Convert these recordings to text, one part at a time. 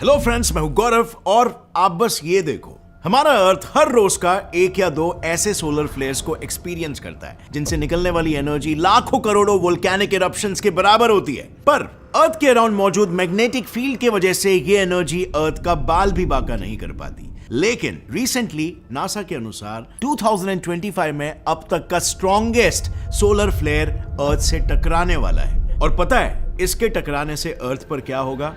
Hello friends, मैं हूं गौरव और आप बस ये देखो, हमारा अर्थ हर रोज का एक या दो ऐसे सोलर फ्लेयर्स को एक्सपीरियंस करता है जिनसे निकलने वाली एनर्जी लाखों करोड़ों वोल्केनिक इरप्शंस के बराबर होती है। पर अर्थ के अराउंड मौजूद मैग्नेटिक फील्ड की वजह से ये एनर्जी अर्थ का बाल भी बांका नहीं कर पाती। लेकिन रिसेंटली नासा के अनुसार 2025 में अब तक का स्ट्रॉन्गेस्ट सोलर फ्लेयर अर्थ से टकराने वाला है। और पता है इसके टकराने से अर्थ पर क्या होगा?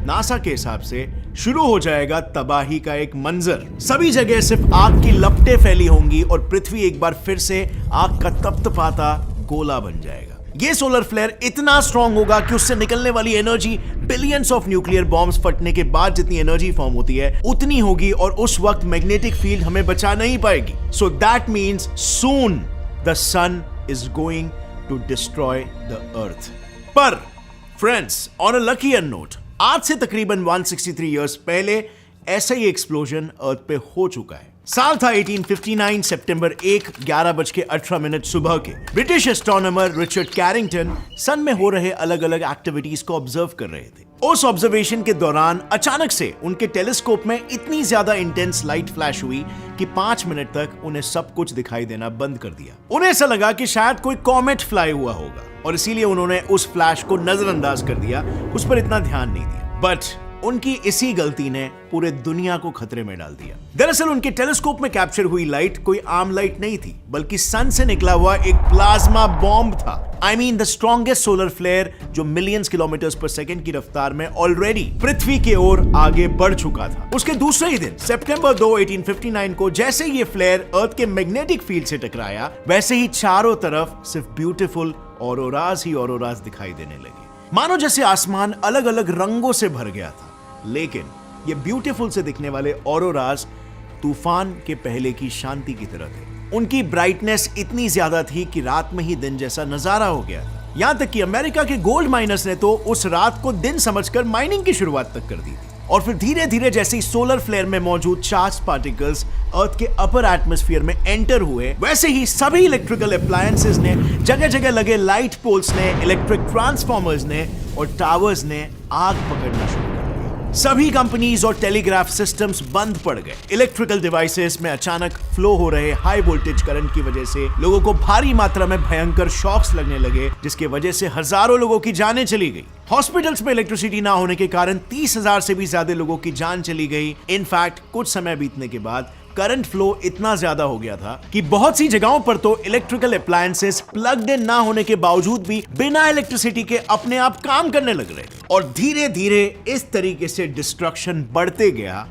नासा के हिसाब से शुरू हो जाएगा तबाही का एक मंजर। सभी जगह सिर्फ आग की लपटें फैली होंगी और पृथ्वी एक बार फिर से आग का तप्तपाता गोला बन जाएगा। ये सोलर फ्लेयर इतना स्ट्रॉन्ग होगा कि उससे निकलने वाली energy billions of nuclear bombs फटने के बाद जितनी एनर्जी फॉर्म होती है उतनी होगी, और उस वक्त मैग्नेटिक फील्ड हमें बचा नहीं पाएगी। So that means soon the sun is going to destroy the earth. पर friends, on a lucky note, आज से तकरीबन 163 इयर्स पहले ऐसा ही एक्सप्लोजन अर्थ पे हो चुका है। साल था 1859, सितंबर 1, 11:18 सुबह के। ब्रिटिश एस्ट्रोनॉमर रिचर्ड कैरिंगटन सन में हो रहे अलग अलग एक्टिविटीज को ऑब्जर्व कर रहे थे। उस ऑब्जर्वेशन के दौरान अचानक से उनके टेलीस्कोप में इतनी ज्यादा इंटेंस लाइट फ्लैश हुई कि 5 मिनट तक उन्हें सब कुछ दिखाई देना बंद कर दिया। उन्हें ऐसा लगा कि शायद कोई कॉमेट फ्लाई हुआ होगा और इसीलिए उन्होंने उस फ्लैश को नजरअंदाज कर दिया, उस पर इतना ध्यान नहीं दिया। बट उनकी इसी गलती ने पूरे दुनिया को खतरे में डाल दिया। दरअसल उनके टेलीस्कोप में कैप्चर हुई लाइट कोई आम लाइट नहीं थी, बल्कि सन से निकला हुआ एक प्लाज्मा बॉम्ब था। I mean the strongest solar flare जो मिलियंस किलोमीटर्स पर सेकंड की रफ्तार में ऑलरेडी पृथ्वी की ओर आगे बढ़ चुका था। उसके दूसरे ही दिन सितंबर 2, 1859 को जैसे ये फ्लेयर अर्थ के मैग्नेटिक फील्ड से टकराया, वैसे ही चारों तरफ सिर्फ ब्यूटीफुल ऑरोराज ही ऑरोराज दिखाई देने लगे, मानो जैसे आसमान अलग अलग रंगों से भर गया था। लेकिन ये ब्यूटीफुल से दिखने वाले ऑरोराज तूफान के पहले की शांति की तरह थे। उनकी ब्राइटनेस इतनी ज्यादा थी कि रात में ही दिन जैसा नजारा हो गया था। यहां तक कि अमेरिका के गोल्ड माइनर्स ने तो उस रात को दिन समझकर माइनिंग की शुरुआत तक कर दी थी। और फिर धीरे धीरे जैसे ही सोलर फ्लेयर में मौजूद चार्ज पार्टिकल्स अर्थ के अपर एटमॉस्फेयर में एंटर हुए, वैसे ही सभी इलेक्ट्रिकल अप्लायंसेस ने, जगह जगह लगे लाइट पोल्स ने, इलेक्ट्रिक ट्रांसफॉर्मर्स ने और टावर्स ने आग पकड़ना शुरू कर दिया। सभी कंपनीज और टेलीग्राफ सिस्टम्स बंद पड़ गए। इलेक्ट्रिकल डिवाइसेस में अचानक फ्लो हो रहे हाई वोल्टेज करंट की वजह से लोगों को भारी मात्रा में भयंकर शॉक्स लगने लगे, जिसकी वजह से हजारों लोगों की जानें चली गई। हॉस्पिटल्स में इलेक्ट्रिसिटी ना होने के कारण 30,000 से भी ज्यादा लोगों की जान चली गई। इनफैक्ट कुछ समय बीतने के बाद करंट फ्लो इतना ज्यादा हो गया था कि बहुत सी जगहों पर तो इलेक्ट्रिकल अप्लायंसेस प्लग्ड इन ना होने के बावजूद भी बिना इलेक्ट्रिसिटी के अपने आप काम करने लग रहे। और धीरे धीरे इस तरीके से डिस्ट्रक्शन बढ़ते गया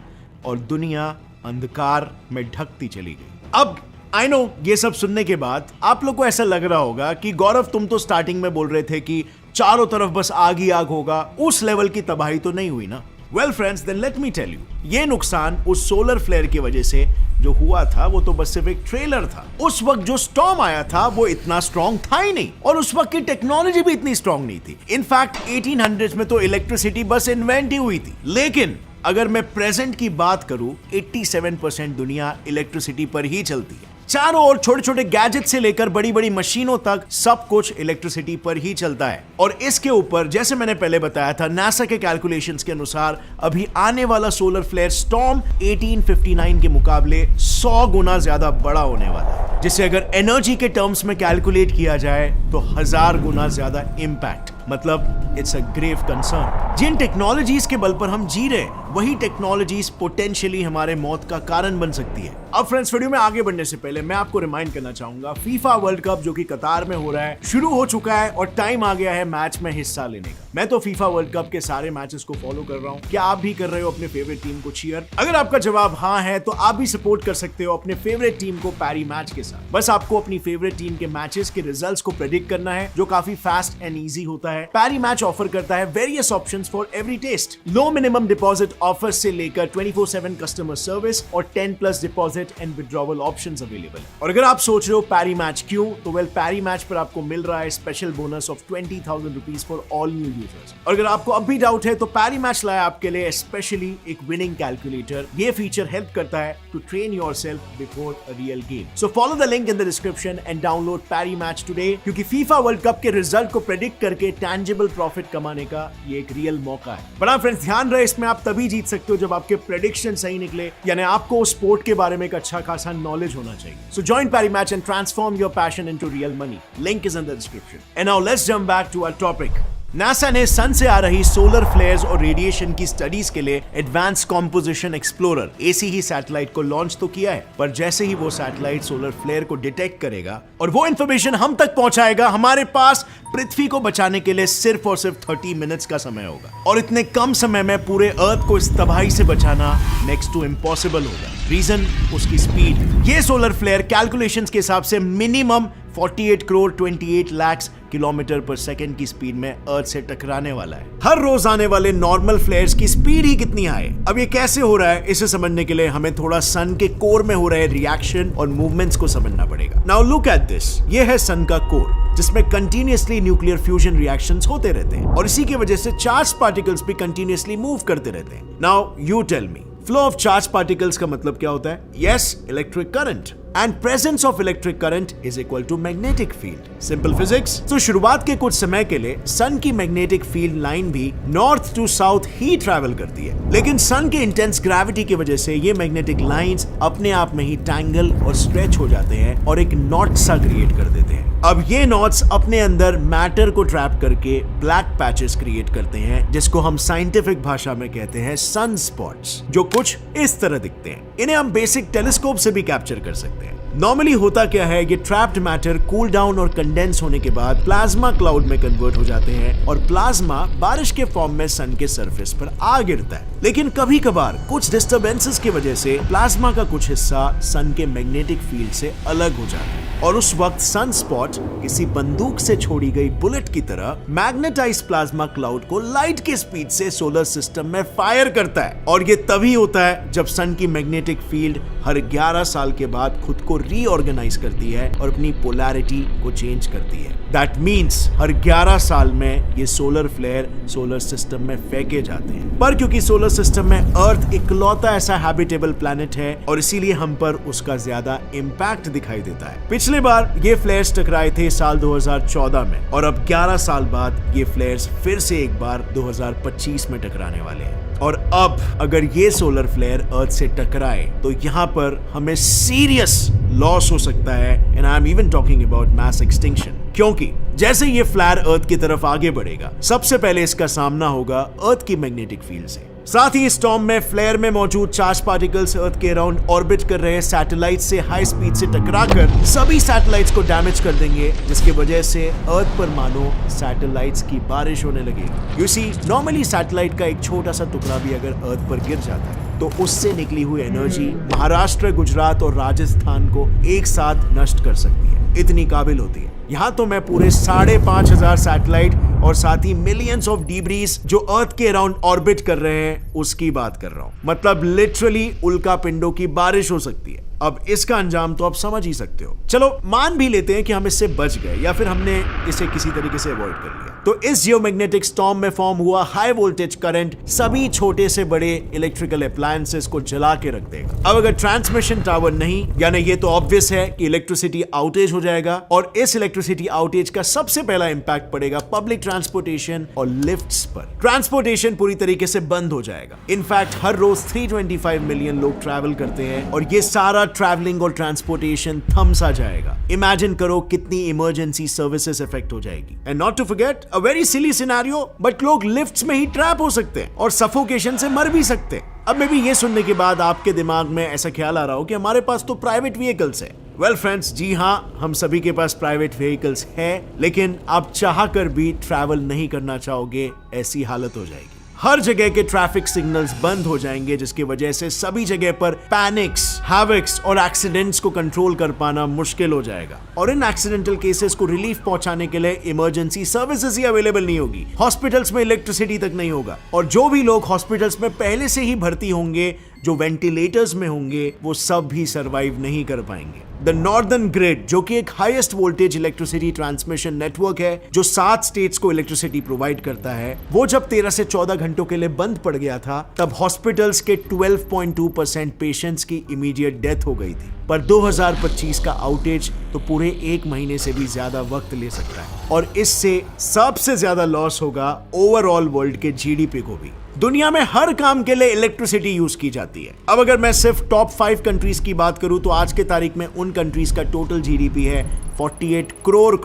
और दुनिया अंधकार में ढकती चली गई। अब आई नो ये सब सुनने के बाद आप लोग को ऐसा लग रहा होगा कि गौरव, तुम तो स्टार्टिंग में बोल रहे थे कि चारों तरफ बस आग ही आग होगा, उस लेवल की तबाही तो नहीं हुई ना। Well friends, then let me tell you, ये नुकसान उस सोलर फ्लेयर की वजह से जो हुआ था वो तो बस सिर्फ एक ट्रेलर था। उस वक्त जो स्टॉर्म आया था वो इतना स्ट्रॉन्ग था ही नहीं, और उस वक्त की टेक्नोलॉजी भी इतनी स्ट्रॉन्ग नहीं थी। इनफैक्ट 1800s में तो इलेक्ट्रिसिटी बस इन्वेंट ही हुई थी। लेकिन अगर मैं प्रेजेंट की बात करूं, 87% दुनिया इलेक्ट्रिसिटी पर ही चलती है। चारों ओर छोटे छोटे गैजेट से लेकर बड़ी बड़ी मशीनों तक सब कुछ इलेक्ट्रिसिटी पर ही चलता है। और इसके ऊपर जैसे मैंने पहले बताया था, नासा के कैलकुलेशंस के अनुसार अभी आने वाला सोलर फ्लेयर स्टॉर्म 1859 के मुकाबले 100 गुना ज्यादा बड़ा होने वाला है, जिसे अगर एनर्जी के टर्म्स में कैलकुलेट किया जाए तो 1000 गुना ज्यादा इंपैक्ट। मतलब इट्स अ ग्रेव कंसर्न। जिन टेक्नोलॉजीज के बल पर हम जी रहे हैं, वही टेक्नोलॉजीज पोटेंशियली हमारे मौत का कारण बन सकती है। अब फ्रेंड्स, वीडियो में आगे बढ़ने से पहले मैं आपको रिमाइंड करना चाहूंगा, फीफा वर्ल्ड कप जो कि कतार में हो रहा है शुरू हो चुका है और टाइम आ गया है मैच में हिस्सा लेने का। मैं तो फीफा वर्ल्ड कप के सारे मैचेस को फॉलो कर रहा हूँ। क्या आप भी कर रहे हो अपने फेवरेट टीम को चीयर? अगर आपका जवाब हाँ है तो आप भी सपोर्ट कर सकते हो अपने फेवरेट टीम को पैरी मैच के साथ। बस आपको अपनी फेवरेट टीम के मैचेस के रिजल्ट्स को प्रेडिक्ट करना है, जो काफी फास्ट एंड ईजी होता है। पैरी मैच ऑफर करता है various options for every taste. Low minimum deposit offer से लेकर 24/7 कस्टमर सर्विस और 10+ deposit and withdrawal options available है। और अगर आप सोच रहे हो पैरी मैच क्यों, तो वेल, पैरी मैच पर आपको मिल रहा है special bonus of 20,000 rupees for all new users. और अगर आपको अब भी डाउट है तो पैरी मैच लाया आपके लिए स्पेशली एक विनिंग कैलकुलेटर। ये फीचर हेल्प करता है to train yourself before a real game. So follow the link in the description and download Parimatch today, क्योंकि फीफा वर्ल्ड कप के रिजल्ट को प्रेडिक्ट करके टैंजिबल प्रॉफिट कमाने का ये एक रियल मौका है। बड़ा फ्रेंड्स, ध्यान रहे, इसमें आप तभी जीत सकते हो जब आपके प्रेडिक्शन सही निकले, यानी आपको उस स्पोर्ट के बारे में एक अच्छा खासा नॉलेज होना चाहिए। So join Parimatch and transform your passion into real money. Link is in the description. And now let's jump back to our topic. NASA ने सन से आ रही सोलर फ्लेयर्स और रेडिएशन की स्टडीज के लिए advance composition explorer ACE satellite को launch तो किया है, पर जैसे ही वो सैटेलाइट सोलर फ्लेयर को डिटेक्ट करेगा और वो इंफॉर्मेशन हम तक पहुंचाएगा, हमारे पास पृथ्वी को बचाने के लिए सिर्फ और सिर्फ 30 मिनट्स का समय होगा। और इतने कम समय में पूरे अर्थ को इस तबाही से बचाना नेक्स्ट टू इम्पॉसिबल होगा। रीजन उसकी स्पीड। ये सोलर फ्लेयर कैलकुलेशंस के हिसाब से मिनिमम 48 करोड़ 28 लाख किलोमीटर पर सेकंड की स्पीड में अर्थ से टकराने वाला है। हर रोज आने वाले नॉर्मल फ्लेयर्स की स्पीड ही कितनी हाई। अब ये कैसे हो रहा है, इसे समझने के लिए हमें थोड़ा सन के कोर में हो रहे रिएक्शन और मूवमेंट्स को समझना पड़ेगा। Now look at this. ये है सन का कोर, जिसमें कंटिन्यूअसली न्यूक्लियर फ्यूजन रिएक्शंस होते रहते हैं और इसी की वजह से चार्ज पार्टिकल्स भी कंटिन्यूअसली मूव करते रहते हैं। Now you tell me, flow of charge particles का मतलब क्या होता है? Yes, electric current. And presence of electric current is equal to magnetic field. Simple physics. तो शुरुआत के कुछ समय के लिए सन की मैग्नेटिक फील्ड लाइन भी नॉर्थ टू साउथ ही ट्रैवल करती है, लेकिन सन के इंटेंस ग्रेविटी की वजह से ये मैग्नेटिक लाइंस अपने आप में ही टैंगल और स्ट्रेच हो जाते हैं और एक नॉट सा क्रिएट कर देते हैं। अब ये नॉट्स अपने अंदर मैटर को ट्रैप करके ब्लैक पैचेस क्रिएट करते हैं, जिसको हम साइंटिफिक भाषा में कहते हैं सन स्पॉट्स, जो कुछ इस तरह दिखते हैं। इन्हें हम बेसिक टेलीस्कोप से भी कैप्चर कर सकते हैं। नॉर्मली होता क्या है, ये ट्रैप्ड मैटर कूल डाउन और कंडेंस होने के बाद प्लाज्मा क्लाउड में कन्वर्ट हो जाते हैं और प्लाज्मा बारिश के फॉर्म में सन के सरफेस पर आ गिरता है। लेकिन कभी कभार कुछ डिस्टरबेंसेस की वजह से प्लाज्मा का कुछ हिस्सा सन के मैग्नेटिक फील्ड से अलग हो जाता है और उस वक्त सन स्पॉट किसी बंदूक से छोड़ी गई बुलेट की तरह मैग्नेटाइज प्लाज्मा क्लाउड को लाइट के स्पीड से सोलर सिस्टम में फायर करता है। और ये तभी होता है जब सन की मैग्नेटिक फील्ड हर 11 साल के बाद खुद को रीऑर्गेनाइज करती है और अपनी पोलैरिटी को चेंज करती है। दैट मीन्स हर 11 साल में ये सोलर फ्लेयर सोलर सिस्टम में फेंके जाते हैं। पर क्योंकि सोलर सिस्टम में अर्थ इकलौता ऐसा हैबिटेबल प्लैनेट है और इसीलिए हम पर उसका ज्यादा इम्पैक्ट दिखाई देता है। पिछली बार ये फ्लेयर्स टकराए थे साल 2014 में और अब 11 साल बाद ये फ्लेयर्स फिर से एक बार 2025 में टकराने वाले हैं। और अब अगर ये सोलर फ्लेयर अर्थ से टकराए तो यहाँ पर हमें सीरियस लॉस हो सकता है, and I am even talking about mass extinction. क्योंकि जैसे ये फ्लेयर अर्थ की तरफ आगे बढ़ेगा, सबसे पहले इसका सामना होगा अर्थ की मैग्नेटिक फील्ड से। साथ ही स्टॉर्म में फ्लेयर में मौजूद चार्ज पार्टिकल्स अर्थ के अराउंड ऑर्बिट कर रहे सैटेलाइट से हाई स्पीड से टकराकर सभी सैटेलाइट्स को डैमेज कर देंगे, जिसकी वजह से अर्थ पर मानो सैटेलाइट्स की बारिश होने लगेगी। यू सी, नॉर्मली सैटेलाइट का एक छोटा सा टुकड़ा भी अगर अर्थ पर गिर जाता है तो उससे निकली हुई एनर्जी महाराष्ट्र, गुजरात और राजस्थान को एक साथ नष्ट कर सकती है। इतनी काबिल होती है। यहाँ तो मैं पूरे 5,500 सैटेलाइट और साथ ही मिलियंस ऑफ डिब्रीज जो अर्थ के अराउंड ऑर्बिट कर रहे हैं उसकी बात कर रहा हूँ। मतलब लिटरली उल्का पिंडों की बारिश हो सकती है। अब इसका अंजाम तो आप समझ ही सकते हो। चलो मान भी लेते हैं कि हम इससे बच गए या फिर हमने इसे किसी तरीके से अवॉइड कर लिया, तो इस जियोमैग्नेटिक स्टॉर्म में फॉर्म हुआ हाई वोल्टेज करंट सभी छोटे से बड़े इलेक्ट्रिकल अप्लायंसेस को जला के रख देगा। अब अगर ट्रांसमिशन टावर नहीं, यानी ये तो ऑब्वियस है कि इलेक्ट्रिसिटी आउटेज हो जाएगा और इस इलेक्ट्रिसिटी आउटेज का सबसे पहला इंपैक्ट पड़ेगा पब्लिक ट्रांसपोर्टेशन और लिफ्ट्स पर। ट्रांसपोर्टेशन पूरी तरीके से बंद हो जाएगा। इनफैक्ट हर रोज 325 मिलियन लोग ट्रैवल करते हैं और ये सारा ट्रैवलिंग और ट्रांसपोर्टेशन थम सा जाएगा। इमेजिन करो कितनी इमरजेंसी सर्विसेज इफेक्ट हो जाएगी। And not to forget a very silly scenario, but लोग लिफ्ट्स में ही ट्रैप हो सकते हैं और सफोकेशन से मर भी सकते हैं। अब मे बी ये सुनने के बाद आपके दिमाग में ऐसा ख्याल आ रहा हो कि हमारे पास तो प्राइवेट व्हीकल्स है। वेल फ्रेंड्स, जी हाँ, हम सभी के पास प्राइवेट व्हीकल्स है, लेकिन आप चाह कर भी ट्रैवल नहीं करना चाहोगे, ऐसी हालत हो जाएगी। हर जगह के ट्रैफिक सिग्नल्स बंद हो जाएंगे, जिसकी वजह से सभी जगह पर पैनिक्स, हैवक्स और एक्सीडेंट्स को कंट्रोल कर पाना मुश्किल हो जाएगा। और इन एक्सीडेंटल केसेस को रिलीफ पहुंचाने के लिए इमरजेंसी सर्विसेज ही अवेलेबल नहीं होगी। हॉस्पिटल्स में इलेक्ट्रिसिटी तक नहीं होगा और जो भी लोग हॉस्पिटल्स में पहले से ही भर्ती होंगे, जो वेंटिलेटर्स में होंगे, वो सब भी सरवाइव नहीं कर पाएंगे। द नॉर्दर्न ग्रिड, जो कि एक highest voltage electricity transmission network है जो 7 स्टेट्स को इलेक्ट्रिसिटी प्रोवाइड करता है, वो जब 13 से 14 घंटों के लिए बंद पड़ गया था, तब हॉस्पिटल्स के 12.2% पेशेंट्स की इमीडिएट डेथ हो गई थी। पर 2025 का आउटेज तो पूरे 1 महीने से भी ज्यादा वक्त ले सकता है, और इससे सबसे ज्यादा लॉस होगा ओवरऑल वर्ल्ड के जीडीपी को भी। दुनिया में हर काम के लिए इलेक्ट्रिसिटी यूज की जाती है। अब अगर मैं सिर्फ टॉप 5 कंट्रीज की बात करूं तो आज के तारीख में उन कंट्रीज का टोटल जीडीपी है 48 करोड़।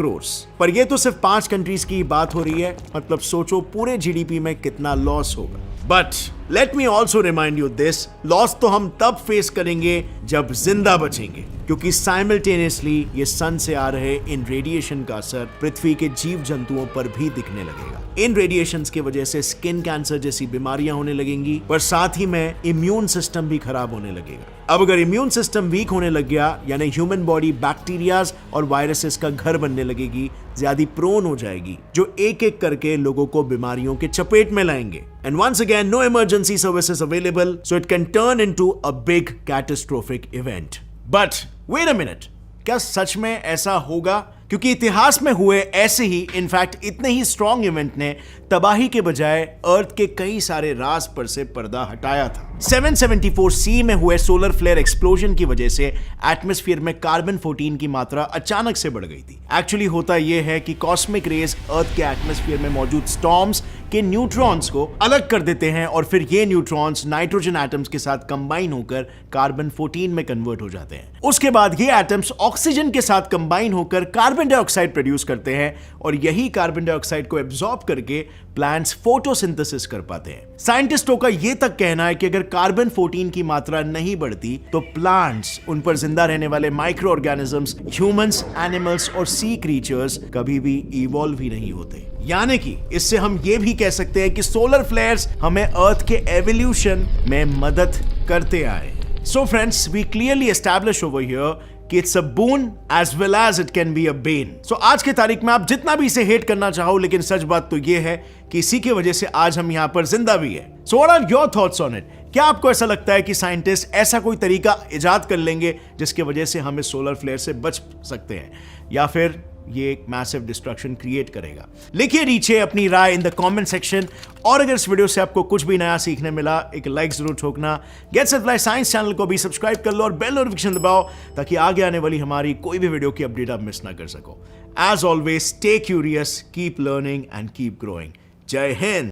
पर ये तो सिर्फ 5 कंट्रीज की बात हो रही है, मतलब सोचो पूरे जीडीपी में कितना लॉस होगा। But let me also remind you this, loss तो हम तब फेस करेंगे जब जिंदा बचेंगे, क्योंकि साइमल्टेनियसली ये सन से आ रहे इन रेडिएशन का असर पृथ्वी के जीव जंतुओं पर भी दिखने लगेगा। इन रेडिएशंस की वजह से स्किन कैंसर जैसी बीमारियां होने लगेंगी, पर साथ ही में इम्यून सिस्टम भी खराब होने लगेगा। अब अगर इम्यून सिस्टम वीक होने लग गया, यानी ह्यूमन बॉडी बैक्टीरियाज और वायरसेस का घर बनने लगेगी, ज्यादा प्रोन हो जाएगी, जो एक एक करके लोगों को बीमारियों के चपेट में लाएंगे। And once again, no emergency services available, so it can turn into a big catastrophic event. But wait a minute, क्या सच में ऐसा होगा? क्योंकि इतिहास में हुए ऐसे ही, इनफैक्ट इतने ही स्ट्रॉन्ग इवेंट ने तबाही के बजाय अर्थ के कई सारे राज पर से पर्दा हटाया था। 774 सी में हुए सोलर फ्लेयर एक्सप्लोजन की वजह से एटमॉस्फेयर में कार्बन 14 की मात्रा अचानक से बढ़ गई थी। एक्चुअली होता यह है कि कॉस्मिक रेज अर्थ के एटमॉस्फेयर में मौजूद स्टॉर्म्स के न्यूट्रॉन्स को अलग कर देते हैं, और फिर ये न्यूट्रॉन्स नाइट्रोजन एटम्स के साथ कंबाइन होकर कार्बन 14 में कन्वर्ट हो जाते हैं। उसके बाद ये एटम्स ऑक्सीजन के साथ कंबाइन होकर कार्बन डाइऑक्साइड प्रोड्यूस करते हैं, और यही कार्बन डाइऑक्साइड को एब्जॉर्ब करके प्लांट्स फोटोसिंथेसिस कर पाते हैं। साइंटिस्टों का यह तक कहना है कि अगर कार्बन 14 की मात्रा नहीं बढ़ती तो प्लांट्स, उन पर जिंदा रहने वाले माइक्रो ऑर्गेनिजम्स, ह्यूमंस, एनिमल्स और सी क्रीचर्स कभी भी इवॉल्व ही नहीं होते। यानी कि इससे हम ये भी कह सकते हैं कि सोलर फ्लेयर्स हमें अर्थ के एवोल्यूशन में मदद करते आए। So friends, we clearly establish over here कि it's a boon as well as it can be a bane. So आज के तारीख में आप जितना भी इसे हेट करना चाहो, लेकिन सच बात तो ये है कि इसी की वजह से आज हम यहाँ पर जिंदा भी है। So what are your thoughts on it? क्या आपको ऐसा लगता है कि साइंटिस्ट ऐसा कोई तरीका इजाद कर लेंगे जिसकी वजह से हम इस सोलर फ्लेयर से बच सकते हैं, या फिर ये एक मैसिव डिस्ट्रक्शन क्रिएट करेगा? लिखिए नीचे अपनी राय इन द कमेंट सेक्शन, और अगर इस वीडियो से आपको कुछ भी नया सीखने मिला, एक लाइक जरूर ठोकना। गेट्स अप्लाई साइंस चैनल को भी सब्सक्राइब कर लो और बेल नोटिफिकेशन दबाओ, ताकि आगे आने वाली हमारी कोई भी वीडियो की अपडेट आप मिस ना कर सको। As always, stay curious, keep learning and keep growing. जय हिंद।